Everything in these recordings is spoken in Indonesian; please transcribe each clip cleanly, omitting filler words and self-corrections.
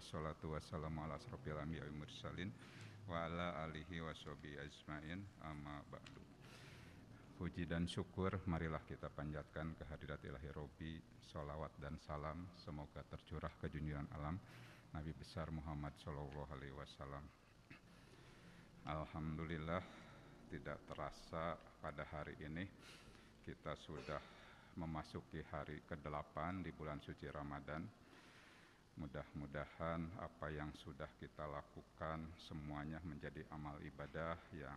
wassalatu wassalamu ala asrofil anbiya'i wal mursalin wa ala alihi washabihi ajmain, amma ba'du. Puji dan syukur marilah kita panjatkan kehadirat ilahi Robbi, sholawat dan salam semoga tercurah ke junjungan alam Nabi besar Muhammad sallallahu alaihi wasallam. Alhamdulillah, tidak terasa pada hari ini kita sudah memasuki hari ke-8 di bulan suci Ramadan. Mudah-mudahan apa yang sudah kita lakukan semuanya menjadi amal ibadah yang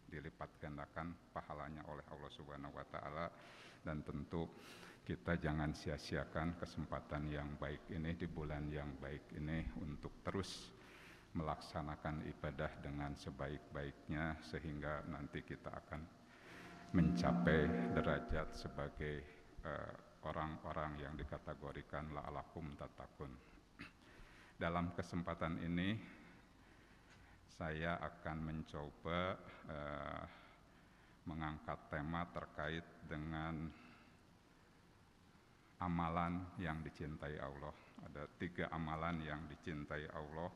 dilipat gandakan pahalanya oleh Allah Subhanahu wa taala, dan tentu kita jangan sia-siakan kesempatan yang baik ini di bulan yang baik ini untuk terus melaksanakan ibadah dengan sebaik-baiknya sehingga nanti kita akan mencapai derajat sebagai orang-orang yang dikategorikan la'alakum tattaqun. Dalam kesempatan ini saya akan mencoba mengangkat tema terkait dengan amalan yang dicintai Allah. Ada 3 amalan yang dicintai Allah.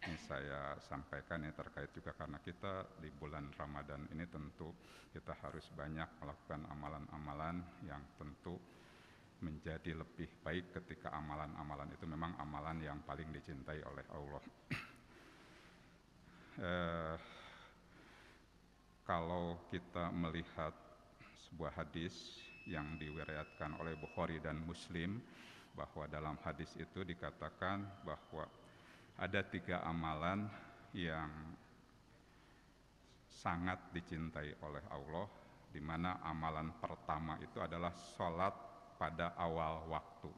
Ini saya sampaikan ya terkait juga karena kita di bulan Ramadan ini tentu kita harus banyak melakukan amalan-amalan yang tentu menjadi lebih baik ketika amalan-amalan itu memang amalan yang paling dicintai oleh Allah. Kalau kita melihat sebuah hadis yang diriwayatkan oleh Bukhari dan Muslim, bahwa dalam hadis itu dikatakan bahwa ada 3 amalan yang sangat dicintai oleh Allah, di mana amalan pertama itu adalah sholat pada awal waktu.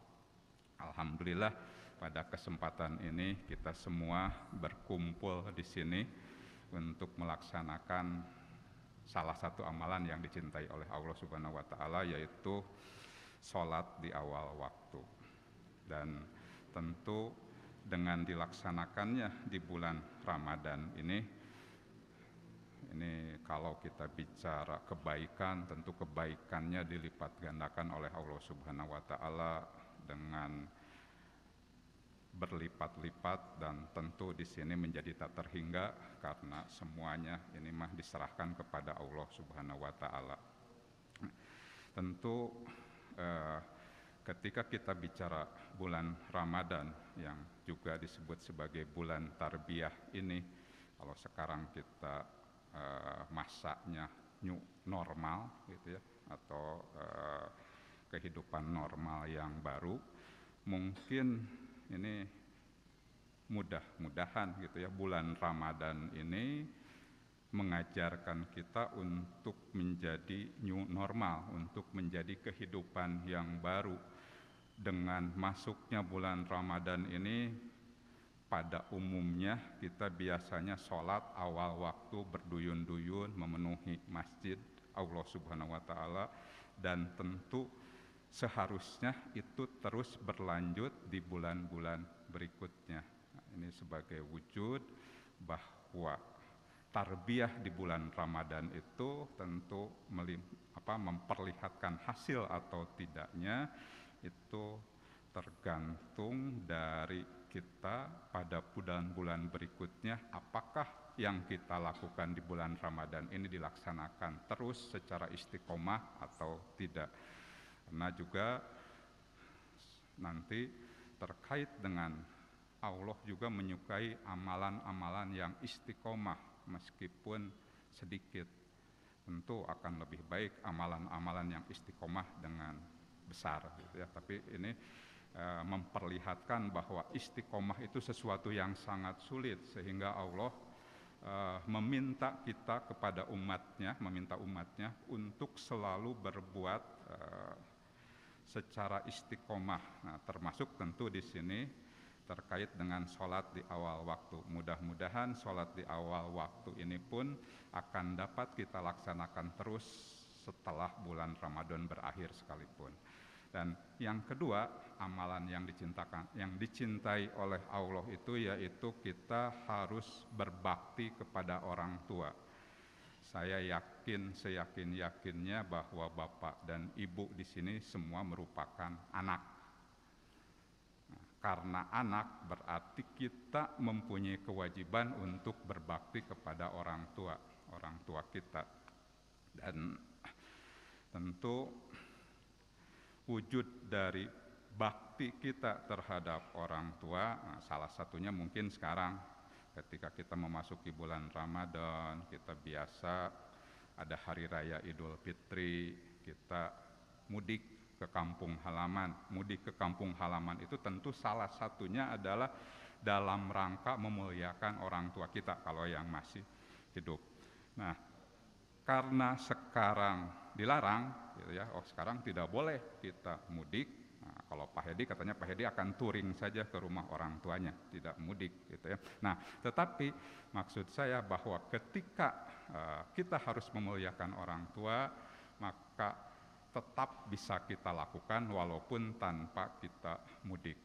Alhamdulillah pada kesempatan ini kita semua berkumpul di sini untuk melaksanakan salah satu amalan yang dicintai oleh Allah Subhanahu wa taala, yaitu sholat di awal waktu. Dan tentu dengan dilaksanakannya di bulan Ramadan ini kalau kita bicara kebaikan, tentu kebaikannya dilipat gandakan oleh Allah Subhanahu wa taala dengan berlipat-lipat, dan tentu di sini menjadi tak terhingga karena semuanya ini mah diserahkan kepada Allah Subhanahu wa taala. Tentu ketika kita bicara bulan Ramadan yang juga disebut sebagai bulan tarbiyah ini, kalau sekarang kita masanya new normal gitu ya, atau kehidupan normal yang baru, mungkin ini mudah-mudahan gitu ya, bulan Ramadan ini mengajarkan kita untuk menjadi new normal, untuk menjadi kehidupan yang baru. Dengan masuknya bulan Ramadan ini, pada umumnya kita biasanya sholat awal waktu berduyun-duyun memenuhi masjid Allah Subhanahu wa taala, dan tentu seharusnya itu terus berlanjut di bulan-bulan berikutnya. Nah, ini sebagai wujud bahwa tarbiyah di bulan Ramadan itu tentu memperlihatkan hasil atau tidaknya itu tergantung dari kita pada bulan-bulan berikutnya, apakah yang kita lakukan di bulan Ramadan ini dilaksanakan terus secara istiqomah atau tidak. Karena juga nanti terkait dengan Allah juga menyukai amalan-amalan yang istiqomah meskipun sedikit. Tentu akan lebih baik amalan-amalan yang istiqomah dengan besar gitu ya. Tapi ini memperlihatkan bahwa istiqomah itu sesuatu yang sangat sulit, sehingga Allah meminta kita kepada umatnya, meminta umatnya untuk selalu berbuat secara istiqomah. Nah, termasuk tentu di sini terkait dengan sholat di awal waktu. Mudah-mudahan sholat di awal waktu ini pun akan dapat kita laksanakan terus setelah bulan Ramadan berakhir sekalipun. Dan yang kedua, amalan yang dicintai oleh Allah itu yaitu kita harus berbakti kepada orang tua. Saya yakin, seyakin-yakinnya bahwa bapak dan ibu di sini semua merupakan anak. Nah, Karena anak berarti kita mempunyai kewajiban untuk berbakti kepada orang tua kita. Dan tentu wujud dari bakti kita terhadap orang tua, salah satunya mungkin sekarang ketika kita memasuki bulan Ramadan, kita biasa ada hari raya Idul Fitri, kita mudik ke kampung halaman. Mudik ke kampung halaman itu tentu salah satunya adalah dalam rangka memuliakan orang tua kita kalau yang masih hidup. Nah, karena sekarang dilarang, gitu ya, sekarang tidak boleh kita mudik. Nah, kalau Pak Hedi katanya Pak Hedi akan touring saja ke rumah orang tuanya, tidak mudik, gitu ya. Nah, tetapi maksud saya bahwa ketika kita harus memuliakan orang tua, maka tetap bisa kita lakukan walaupun tanpa kita mudik.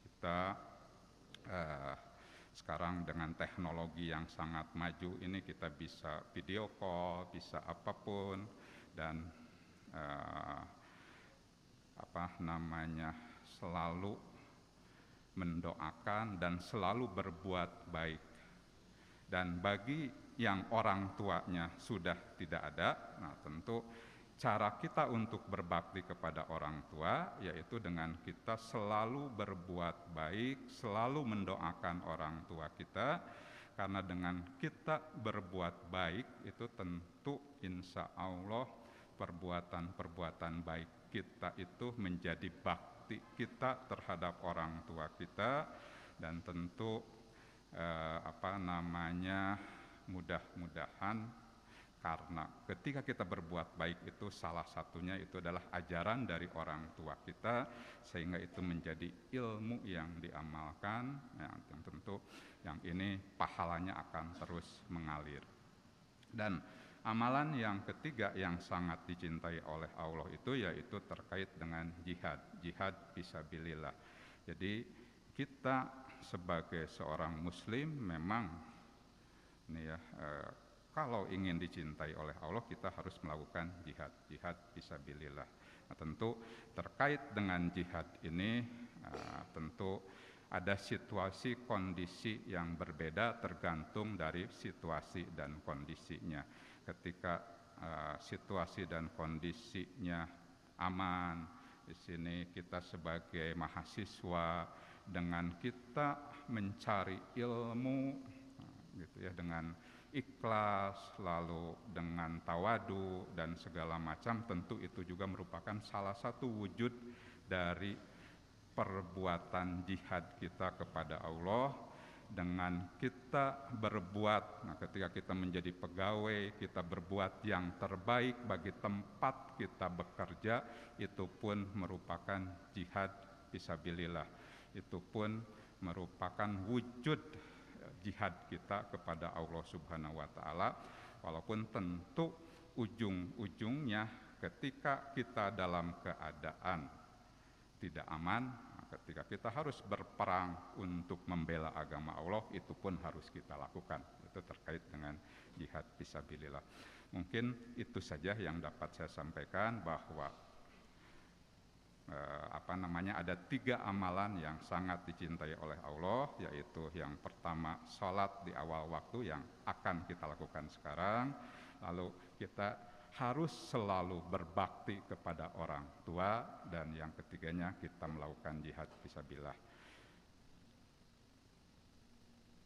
Kita sekarang dengan teknologi yang sangat maju ini kita bisa video call, bisa apapun, dan selalu mendoakan dan selalu berbuat baik. Dan bagi yang orang tuanya sudah tidak ada, nah tentu cara kita untuk berbakti kepada orang tua yaitu dengan kita selalu berbuat baik, selalu mendoakan orang tua kita, karena dengan kita berbuat baik itu tentu insya Allah perbuatan-perbuatan baik kita itu menjadi bakti kita terhadap orang tua kita, dan tentu mudah-mudahan karena ketika kita berbuat baik itu salah satunya itu adalah ajaran dari orang tua kita, sehingga itu menjadi ilmu yang diamalkan, yang tentu yang ini pahalanya akan terus mengalir. Dan amalan yang ketiga yang sangat dicintai oleh Allah itu yaitu terkait dengan jihad fisabilillah. Jadi kita sebagai seorang muslim memang kalau ingin dicintai oleh Allah kita harus melakukan jihad fisabilillah. Nah, tentu terkait dengan jihad ini tentu ada situasi kondisi yang berbeda tergantung dari situasi dan kondisinya. Ketika situasi dan kondisinya aman, di sini kita sebagai mahasiswa dengan kita mencari ilmu, gitu ya, dengan ikhlas, lalu dengan tawadu dan segala macam, tentu itu juga merupakan salah satu wujud dari perbuatan jihad kita kepada Allah. Dengan kita berbuat, nah ketika kita menjadi pegawai, kita berbuat yang terbaik bagi tempat kita bekerja, itu pun merupakan jihad fisabilillah. Itu pun merupakan wujud jihad kita kepada Allah Subhanahu wa Ta'ala, walaupun tentu ujung-ujungnya ketika kita dalam keadaan tidak aman, ketika kita harus berperang untuk membela agama Allah, itu pun harus kita lakukan. Itu terkait dengan jihad fisabilillah. Mungkin itu saja yang dapat saya sampaikan, bahwa ada 3 amalan yang sangat dicintai oleh Allah, yaitu yang pertama sholat di awal waktu yang akan kita lakukan sekarang, lalu kita harus selalu berbakti kepada orang tua, dan yang ketiganya kita melakukan jihad fisabilillah.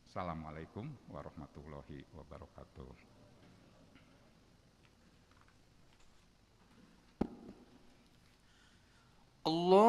Assalamualaikum warahmatullahi wabarakatuh. Allah